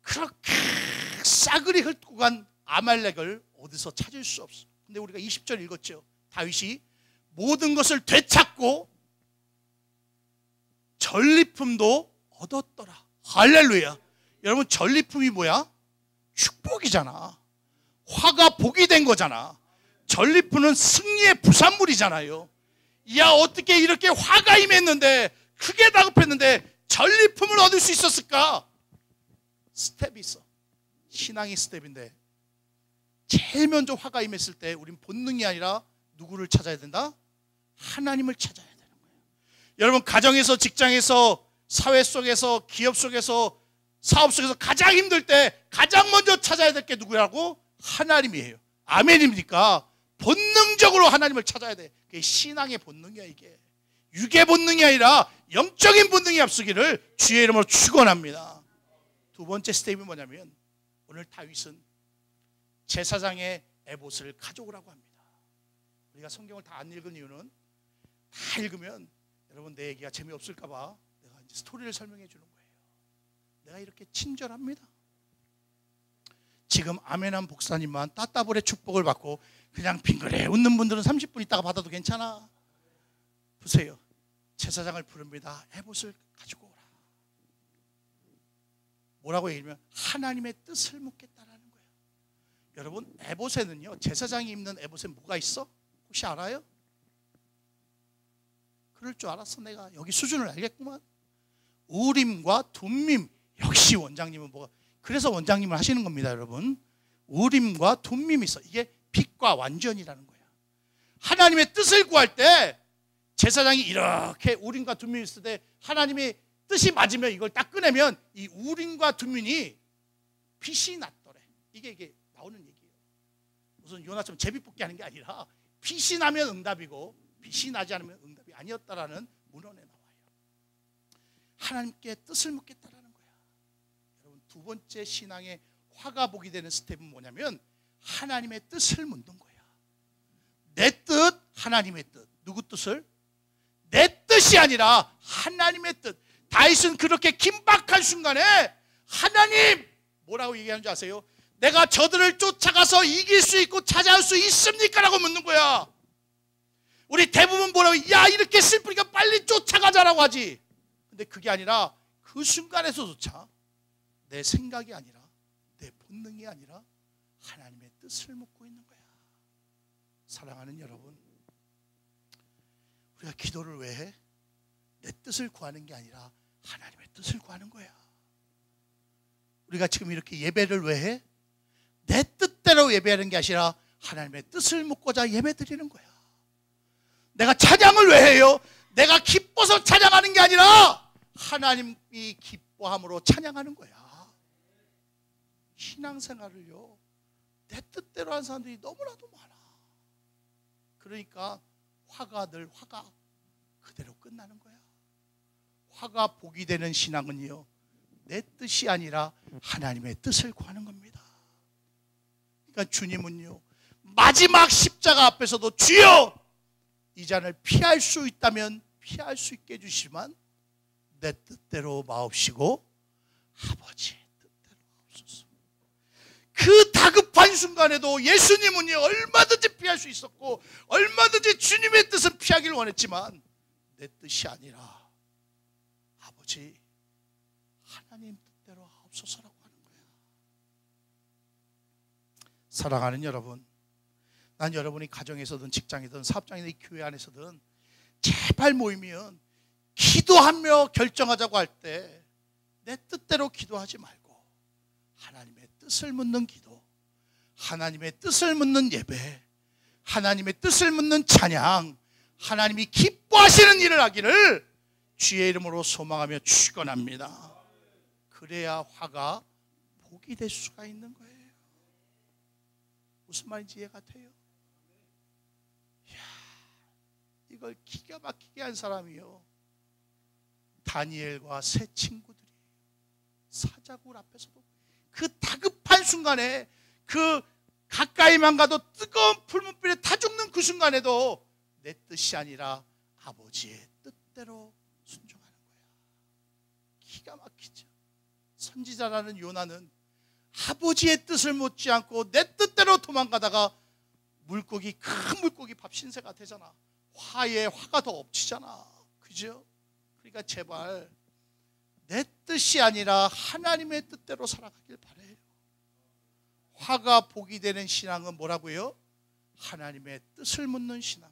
A: 그렇게 싸그리 훑고 간 아말렉을 어디서 찾을 수 없어. 근데 우리가 20절 읽었죠. 다윗이 모든 것을 되찾고 전리품도 얻었더라. 할렐루야. 여러분 전리품이 뭐야? 축복이잖아. 화가 복이 된 거잖아. 전리품은 승리의 부산물이잖아요. 야, 어떻게 이렇게 화가 임했는데, 크게 다급했는데 전리품을 얻을 수 있었을까? 스텝이 있어. 신앙의 스텝인데, 제일 먼저 화가 임했을 때 우린 본능이 아니라 누구를 찾아야 된다? 하나님을 찾아야 되는 거예요. 여러분 가정에서, 직장에서, 사회 속에서, 기업 속에서, 사업 속에서 가장 힘들 때 가장 먼저 찾아야 될 게 누구라고? 하나님이에요. 아멘입니까? 본능적으로 하나님을 찾아야 돼. 그게 신앙의 본능이야. 이게 육의 본능이 아니라 영적인 본능이 앞서기를 주의 이름으로 축원합니다. 두 번째 스텝이 뭐냐면, 오늘 다윗은 제사장의 에봇을 가져오라고 합니다. 우리가 성경을 다 안 읽은 이유는, 다 읽으면 여러분 내 얘기가 재미없을까 봐 내가 이제 스토리를 설명해 주는 거예요. 내가 이렇게 친절합니다. 지금 아멘한 목사님만 따따블의 축복을 받고 그냥 빙그레 웃는 분들은 30분 있다가 받아도 괜찮아. 보세요. 제사장을 부릅니다. 에봇을 가지고 오라. 뭐라고 얘기하면 하나님의 뜻을 묻겠다라는 거예요. 여러분 에봇에는요, 제사장이 입는 에봇에 뭐가 있어? 혹시 알아요? 그럴 줄 알았어. 내가 여기 수준을 알겠구만. 우림과 둠밈. 역시 원장님은 뭐가, 그래서 원장님을 하시는 겁니다. 여러분 우림과 둠밈이 있어. 이게 빛과 완전이라는 거야. 하나님의 뜻을 구할 때 제사장이 이렇게 우림과 둠밈이 있을 때 하나님의 뜻이 맞으면 이걸 딱 꺼내면 이 우림과 둠밈이 빛이 났더래. 이게 나오는 얘기예요. 무슨 요나처럼 제비뽑기 하는 게 아니라 빛이 나면 응답이고 빛이 나지 않으면 응답이 아니었다라는 문헌에 나와요. 하나님께 뜻을 묻겠다라는 거야. 여러분, 두 번째 신앙의 화가 복이 되는 스텝은 뭐냐면 하나님의 뜻을 묻는 거야. 내 뜻, 하나님의 뜻. 누구 뜻을? 내 뜻이 아니라 하나님의 뜻. 다윗은 그렇게 긴박한 순간에 하나님, 뭐라고 얘기하는 줄 아세요? 내가 저들을 쫓아가서 이길 수 있고 찾아올 수 있습니까? 라고 묻는 거야. 우리 대부분 뭐라고, 야 이렇게 슬프니까 빨리 쫓아가자라고 하지. 근데 그게 아니라 그 순간에서조차 내 생각이 아니라 내 본능이 아니라 하나님의 뜻을 묻고 있는 거야. 사랑하는 여러분, 우리가 기도를 왜 해? 내 뜻을 구하는 게 아니라 하나님의 뜻을 구하는 거야. 우리가 지금 이렇게 예배를 왜 해? 내 뜻대로 예배하는 게 아니라 하나님의 뜻을 묻고자 예배 드리는 거야. 내가 찬양을 왜 해요? 내가 기뻐서 찬양하는 게 아니라 하나님이 기뻐함으로 찬양하는 거야. 신앙생활을요, 내 뜻대로 하는 사람들이 너무나도 많아. 그러니까 화가 그대로 끝나는 거야. 화가 복이 되는 신앙은요, 내 뜻이 아니라 하나님의 뜻을 구하는 겁니다. 그러니까 주님은요, 마지막 십자가 앞에서도 주여 이 잔을 피할 수 있다면 피할 수 있게 해주시지만 내 뜻대로 마옵시고 아버지의 뜻대로 마옵소서. 그 다급한 순간에도 예수님은요, 얼마든지 피할 수 있었고 얼마든지 주님의 뜻은 피하기를 원했지만 내 뜻이 아니라 아버지 하나님 뜻대로 하옵소서라고 하는 거야. 사랑하는 여러분, 난 여러분이 가정에서든 직장이든 사업장이든 교회 안에서든 제발 모이면 기도하며 결정하자고 할 때 내 뜻대로 기도하지 말고 하나님의 뜻을 묻는 기도, 하나님의 뜻을 묻는 예배, 하나님의 뜻을 묻는 찬양, 하나님이 기뻐하시는 일을 하기를 주의 이름으로 소망하며 축원합니다. 그래야 화가 복이 될 수가 있는 거예요. 무슨 말인지 이해가 돼요? 이야, 이걸 기가 막히게 한 사람이요, 다니엘과 세 친구들이 사자굴 앞에서도 그 다급한 순간에, 그 가까이만 가도 뜨거운 풀무불에 타 죽는 그 순간에도 내 뜻이 아니라 아버지의 뜻대로 순종하는 거야. 기가 막히죠. 선지자라는 요나는 아버지의 뜻을 묻지 않고 내 뜻대로 도망가다가 물고기, 큰 물고기 밥 신세가 되잖아. 화에 화가 더 엎치잖아. 그죠? 그러니까 제발 내 뜻이 아니라 하나님의 뜻대로 살아가길 바래요. 화가 복이 되는 신앙은 뭐라고요? 하나님의 뜻을 묻는 신앙.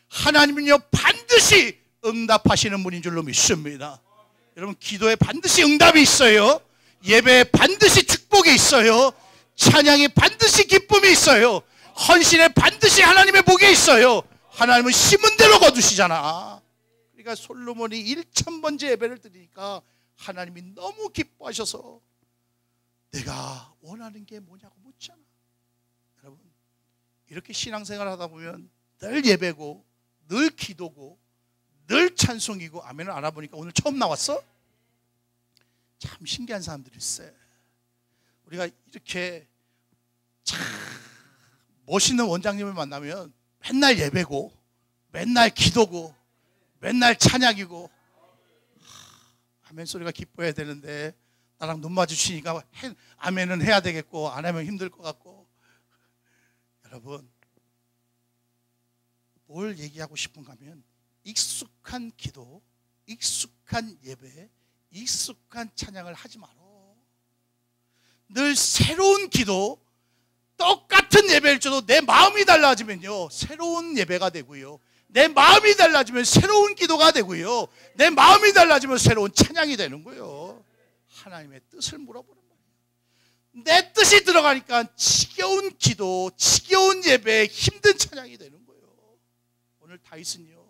A: 하나님은요, 반드시 응답하시는 분인 줄로 믿습니다. 여러분, 기도에 반드시 응답이 있어요. 예배에 반드시 축복이 있어요. 찬양에 반드시 기쁨이 있어요. 헌신에 반드시 하나님의 복이 있어요. 하나님은 심은 대로 거두시잖아. 그러니까 솔로몬이 1000번째 예배를 드리니까 하나님이 너무 기뻐하셔서 내가 원하는 게 뭐냐고 묻잖아. 여러분, 이렇게 신앙생활을 하다 보면 늘 예배고 늘 기도고 늘 찬송이고, 아멘을 알아보니까 오늘 처음 나왔어? 참 신기한 사람들이 있어요. 우리가 이렇게 참 멋있는 원장님을 만나면 맨날 예배고 맨날 기도고 맨날 찬양이고, 아멘 소리가 기뻐야 되는데 나랑 눈 마주치니까 아멘은 해야 되겠고 안 하면 힘들 것 같고. 여러분, 뭘 얘기하고 싶은가 하면 익숙한 기도, 익숙한 예배, 익숙한 찬양을 하지 마라. 늘 새로운 기도, 똑같은 예배일 때도 내 마음이 달라지면요 새로운 예배가 되고요, 내 마음이 달라지면 새로운 기도가 되고요, 내 마음이 달라지면 새로운 찬양이 되는 거예요. 하나님의 뜻을 물어보는 거예요. 내 뜻이 들어가니까 지겨운 기도, 지겨운 예배, 힘든 찬양이 되는 거예요. 오늘 다윗은요,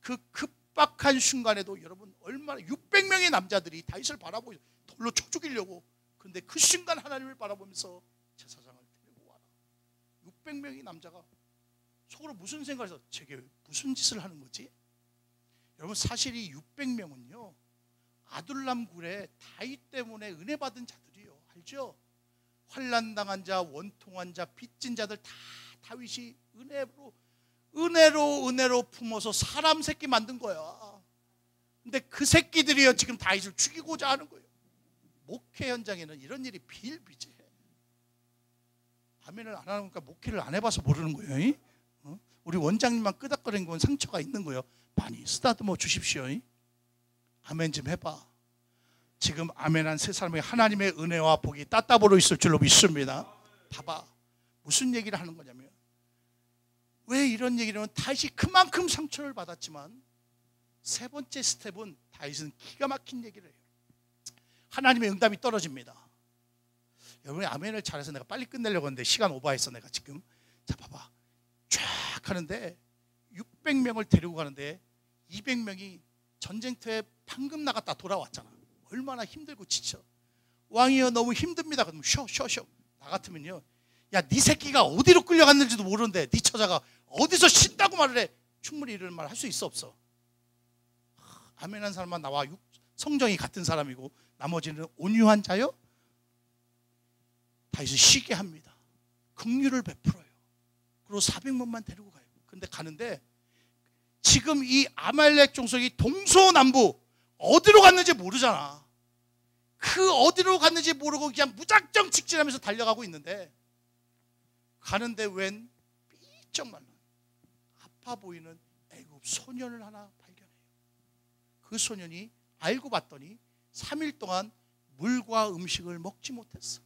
A: 그 급박한 순간에도 여러분 얼마나 600명의 남자들이 다윗을 바라보고 돌로 쳐 죽이려고, 그런데 그 순간 하나님을 바라보면서 제사장을 데리고 와라. 600명의 남자가 속으로 무슨 생각을 해서 제게 무슨 짓을 하는 거지? 여러분, 사실 이 600명은요 아둘람 굴에 다윗 때문에 은혜 받은 자들이요. 알죠? 환난당한 자, 원통한 자, 빚진 자들 다 다윗이 은혜로 품어서 사람 새끼 만든 거야. 근데 그 새끼들이요 지금 다윗을 죽이고자 하는 거예요. 목회 현장에는 이런 일이 비일비재해. 아멘을 안 하니까 목회를 안 해봐서 모르는 거예요. 우리 원장님만 끄덕거리는 건 상처가 있는 거예요. 많이 쓰다듬어 주십시오. 아멘 좀 해봐. 지금 아멘한 세 사람에게 하나님의 은혜와 복이 따따블로 있을 줄로 믿습니다. 봐봐, 무슨 얘기를 하는 거냐면, 왜 이런 얘기를 하면 다윗이 그만큼 상처를 받았지만 세 번째 스텝은 다윗은 기가 막힌 얘기를 해요. 하나님의 응답이 떨어집니다. 여러분이 아멘을 잘해서 내가 빨리 끝내려고 했는데 시간 오버했어 내가 지금. 자 봐봐, 쫙 하는데 600명을 데리고 가는데 200명이 전쟁터에 방금 나갔다 돌아왔잖아. 얼마나 힘들고 지쳐. 왕이여 너무 힘듭니다. 그러면 쉬어. 나 같으면요, 야 네 새끼가 어디로 끌려갔는지도 모르는데 네 처자가 어디서 쉰다고 말을 해. 충분히 이런 말 할 수 있어 없어? 아멘한 사람만 나와 성정이 같은 사람이고 나머지는 온유한 자요. 다윗을 쉬게 합니다. 긍휼을 베풀어요. 그리고 400명만 데리고 가요. 근데 가는데 지금 이 아말렉 종속이 동서남북 어디로 갔는지 모르잖아. 그 어디로 갔는지 모르고 그냥 무작정 직진하면서 달려가고 있는데, 가는데 웬 삐쩍 말라 아파 보이는 애굽 소년을 하나 발견해요. 그 소년이 알고 봤더니 3일 동안 물과 음식을 먹지 못했어.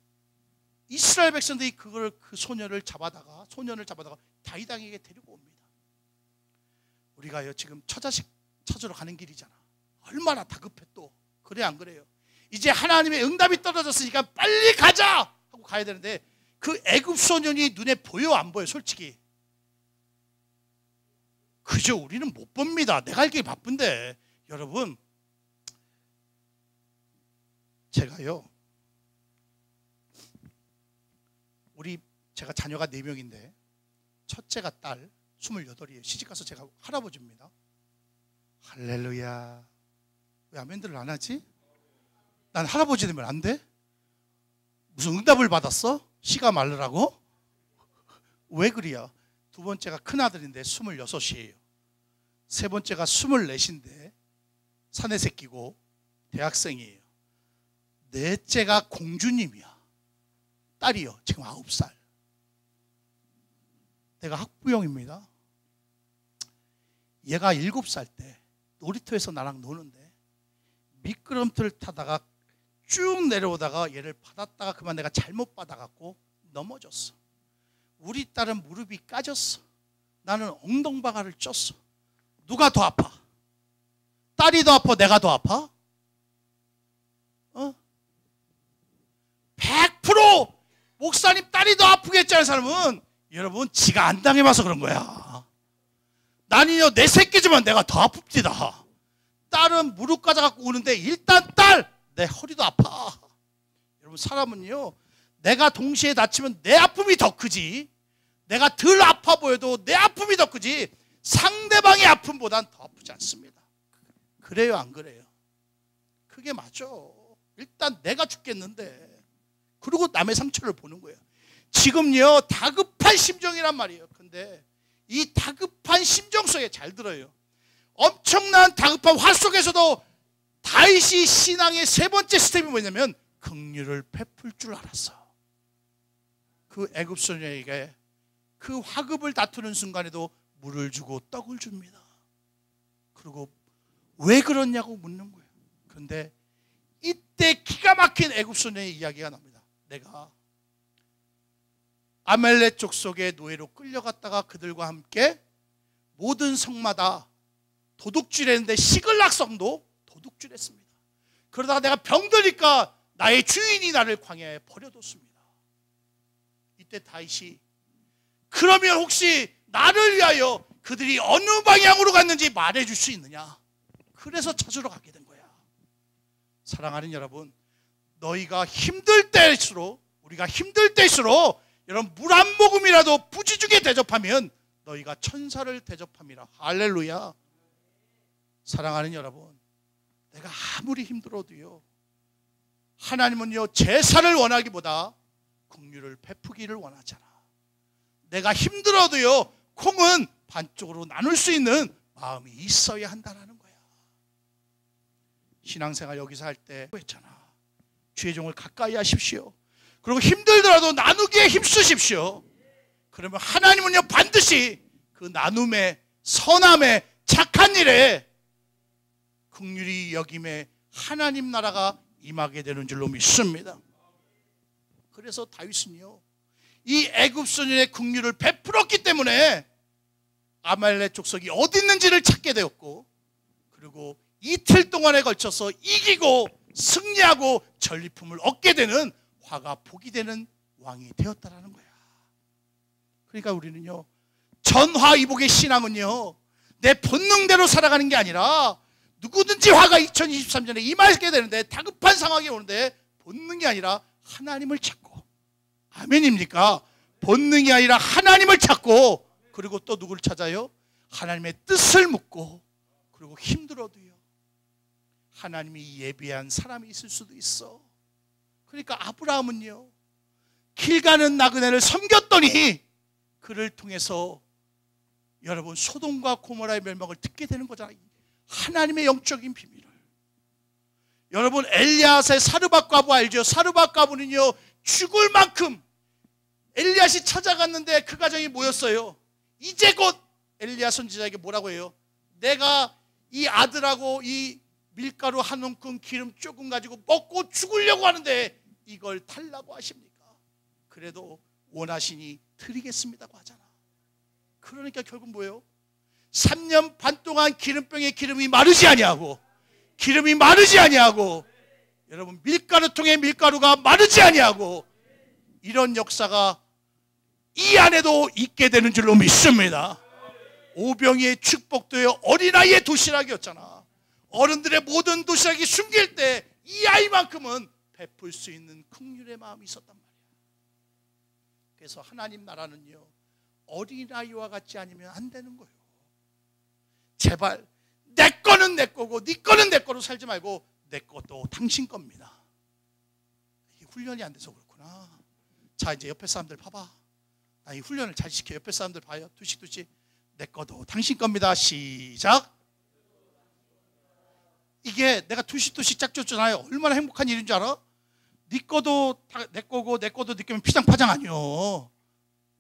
A: 이스라엘 백성들이 그 소년을 잡아다가 다윗에게 데리고 옵니다. 우리가요 지금 처자식 찾으러 가는 길이잖아. 얼마나 다급해 또. 그래 안 그래요? 이제 하나님의 응답이 떨어졌으니까 빨리 가자 하고 가야 되는데 그 애굽 소년이 눈에 보여 안 보여? 솔직히 그저 우리는 못 봅니다. 내가 알기 바쁜데. 여러분, 제가요 제가 자녀가 4명인데 첫째가 딸 28이에요. 시집가서 제가 할아버지입니다. 할렐루야. 왜 아멘들을 안 하지? 난 할아버지 되면 안 돼? 무슨 응답을 받았어? 씨가 마르라고? 왜 그래요? 두 번째가 큰아들인데 26이에요. 세 번째가 24인데 사내 새끼고 대학생이에요. 넷째가 공주님이야. 딸이요 지금 9살. 내가 학부형입니다. 얘가 7살 때 놀이터에서 나랑 노는데 미끄럼틀을 타다가 쭉 내려오다가 얘를 받았다가 그만 내가 잘못 받아갖고 넘어졌어. 우리 딸은 무릎이 까졌어. 나는 엉덩방아를 쪘어. 누가 더 아파? 딸이 더 아파? 내가 더 아파? 100% 목사님 딸이 더 아프겠지 하는 사람은 여러분 지가 안 당해봐서 그런 거야. 나는요 내 새끼지만 내가 더 아픕니다. 딸은 무릎 까져갖고 우는데 일단 딸! 내 허리도 아파. 여러분 사람은요 내가 동시에 다치면 내 아픔이 더 크지, 내가 덜 아파 보여도 내 아픔이 더 크지 상대방의 아픔보단 더 아프지 않습니다. 그래요 안 그래요? 그게 맞아. 일단 내가 죽겠는데 그리고 남의 상처를 보는 거예요. 지금요 다급한 심정이란 말이에요. 근데 이 다급한 심정 속에 잘 들어요. 엄청난 다급한 화 속에서도 다윗이 신앙의 세 번째 스텝이 뭐냐면 긍휼을 베풀 줄 알았어. 그 애굽 소년에게 그 화급을 다투는 순간에도 물을 주고 떡을 줍니다. 그리고 왜 그러냐고 묻는 거예요. 그런데 이때 기가 막힌 애굽 소년의 이야기가 납니다. 내가 아말렉 족속의 노예로 끌려갔다가 그들과 함께 모든 성마다 도둑질했는데 시글락 성도 도둑질했습니다. 그러다가 내가 병드니까 나의 주인이 나를 광야에 버려뒀습니다. 이때 다윗이 그러면 혹시 나를 위하여 그들이 어느 방향으로 갔는지 말해줄 수 있느냐? 그래서 찾으러 가게 된 거야. 사랑하는 여러분, 너희가 힘들 때일수록, 우리가 힘들 때일수록 여러분 물 한 모금이라도 부지중에 대접하면 너희가 천사를 대접함이라. 할렐루야. 사랑하는 여러분, 내가 아무리 힘들어도요, 하나님은요 제사를 원하기보다 긍휼을 베푸기를 원하잖아. 내가 힘들어도요 콩은 반쪽으로 나눌 수 있는 마음이 있어야 한다는 거야. 신앙생활 여기서 할 때 했잖아. 주의 종을 가까이 하십시오. 그리고 힘들더라도 나누기에 힘쓰십시오. 그러면 하나님은요 반드시 그 나눔의 선함의 착한 일에 긍휼히 여김에 하나님 나라가 임하게 되는 줄로 믿습니다. 그래서 다윗은요 이 애굽 소년의 긍휼을 베풀었기 때문에 아말렉 족속이 어디 있는지를 찾게 되었고, 그리고 이틀 동안에 걸쳐서 이기고 승리하고 전리품을 얻게 되는 화가 복이 되는 왕이 되었다라는 거야. 그러니까 우리는요 전화이복의 신앙은요 내 본능대로 살아가는 게 아니라, 누구든지 화가 2023년에 임하게 되는데 다급한 상황이 오는데 본능이 아니라 하나님을 찾고, 아멘입니까? 본능이 아니라 하나님을 찾고, 그리고 또 누구를 찾아요? 하나님의 뜻을 묻고, 그리고 힘들어도요 하나님이 예비한 사람이 있을 수도 있어. 그러니까 아브라함은요 길 가는 나그네를 섬겼더니 그를 통해서 여러분 소돔과 고모라의 멸망을 듣게 되는 거잖아요. 하나님의 영적인 비밀을. 여러분 엘리야의 사르밧 과부 알죠? 사르밧 과부는요 죽을 만큼 엘리야시 찾아갔는데 그 가정이 뭐였어요? 이제 곧 엘리야 선지자에게 뭐라고 해요? 내가 이 아들하고 이 밀가루 한 움큼 기름 조금 가지고 먹고 죽으려고 하는데 이걸 달라고 하십니까? 그래도 원하시니 드리겠습니다고 하잖아. 그러니까 결국 뭐예요? 3년 반 동안 기름병에 기름이 마르지 아니하고, 기름이 마르지 아니하고, 여러분 밀가루통에 밀가루가 마르지 아니하고, 이런 역사가 이 안에도 있게 되는 줄로 믿습니다. 오병이의 축복도요 어린아이의 도시락이었잖아. 어른들의 모든 도시락이 숨길 때 이 아이만큼은 베풀 수 있는 긍휼의 마음이 있었단 말이야. 그래서 하나님 나라는요 어린아이와 같지 않으면 안 되는 거예요. 제발 내 거는 내 거고 네 거는 내 거로 살지 말고 내 것도 당신 겁니다. 이게 훈련이 안 돼서 그렇구나. 자 이제 옆에 사람들 봐봐. 나 이 훈련을 잘 시켜. 옆에 사람들 봐요. 두씩 내 것도 당신 겁니다. 시작. 이게 내가 두씩 짝줬잖아요. 얼마나 행복한 일인 줄 알아? 네 거도 내 거고 내 거도 네 거면 피장파장 아니요.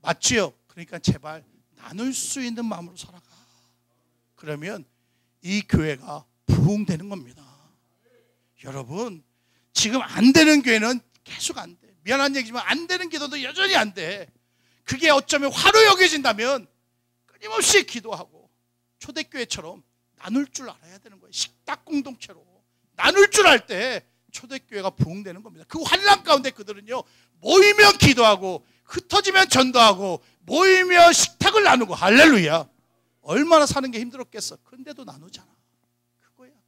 A: 맞지요? 그러니까 제발 나눌 수 있는 마음으로 살아가. 그러면 이 교회가 부흥되는 겁니다. 여러분 지금 안 되는 교회는 계속 안 돼. 미안한 얘기지만 안 되는 기도도 여전히 안 돼. 그게 어쩌면 화로 여겨진다면 끊임없이 기도하고 초대교회처럼 나눌 줄 알아야 되는 거예요. 식탁 공동체로 나눌 줄 알 때 초대교회가 부흥되는 겁니다. 그 환난 가운데 그들은요 모이면 기도하고 흩어지면 전도하고 모이면 식탁을 나누고, 할렐루야. 얼마나 사는 게 힘들었겠어. 근데도 나누잖아. 그거야 그거.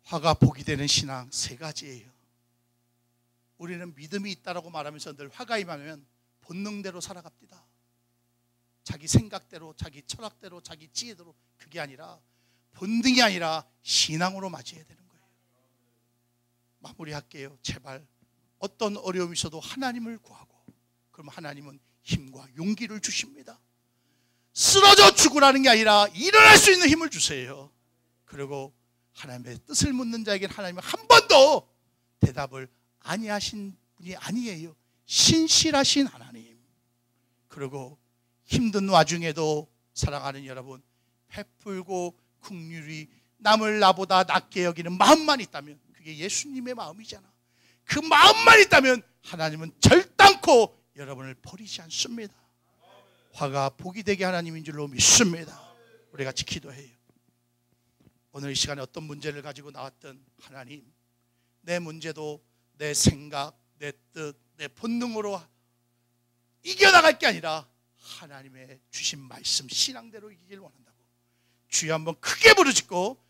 A: 화가 복이 되는 신앙 세 가지예요. 우리는 믿음이 있다라고 말하면서 늘 화가 임하면 본능대로 살아갑니다. 자기 생각대로, 자기 철학대로, 자기 지혜대로. 그게 아니라 본능이 아니라 신앙으로 맞이해야 되는 거예요. 마무리할게요. 제발 어떤 어려움이 있어도 하나님을 구하고, 그럼 하나님은 힘과 용기를 주십니다. 쓰러져 죽으라는 게 아니라 일어날 수 있는 힘을 주세요. 그리고 하나님의 뜻을 묻는 자에게는 하나님은 한 번도 대답을 아니하신 분이 아니에요. 신실하신 하나님. 그리고 힘든 와중에도 사랑하는 여러분, 베풀고 긍휼히 남을 나보다 낫게 여기는 마음만 있다면 그게 예수님의 마음이잖아. 그 마음만 있다면 하나님은 결단코 여러분을 버리지 않습니다. 화가 복이 되게 하나님인 줄로 믿습니다. 우리 같이 기도해요. 오늘 이 시간에 어떤 문제를 가지고 나왔던 하나님, 내 문제도 내 생각, 내 뜻, 내 본능으로 이겨나갈 게 아니라 하나님의 주신 말씀 신앙대로 이기길 원한다고 주여 한번 크게 부르짖고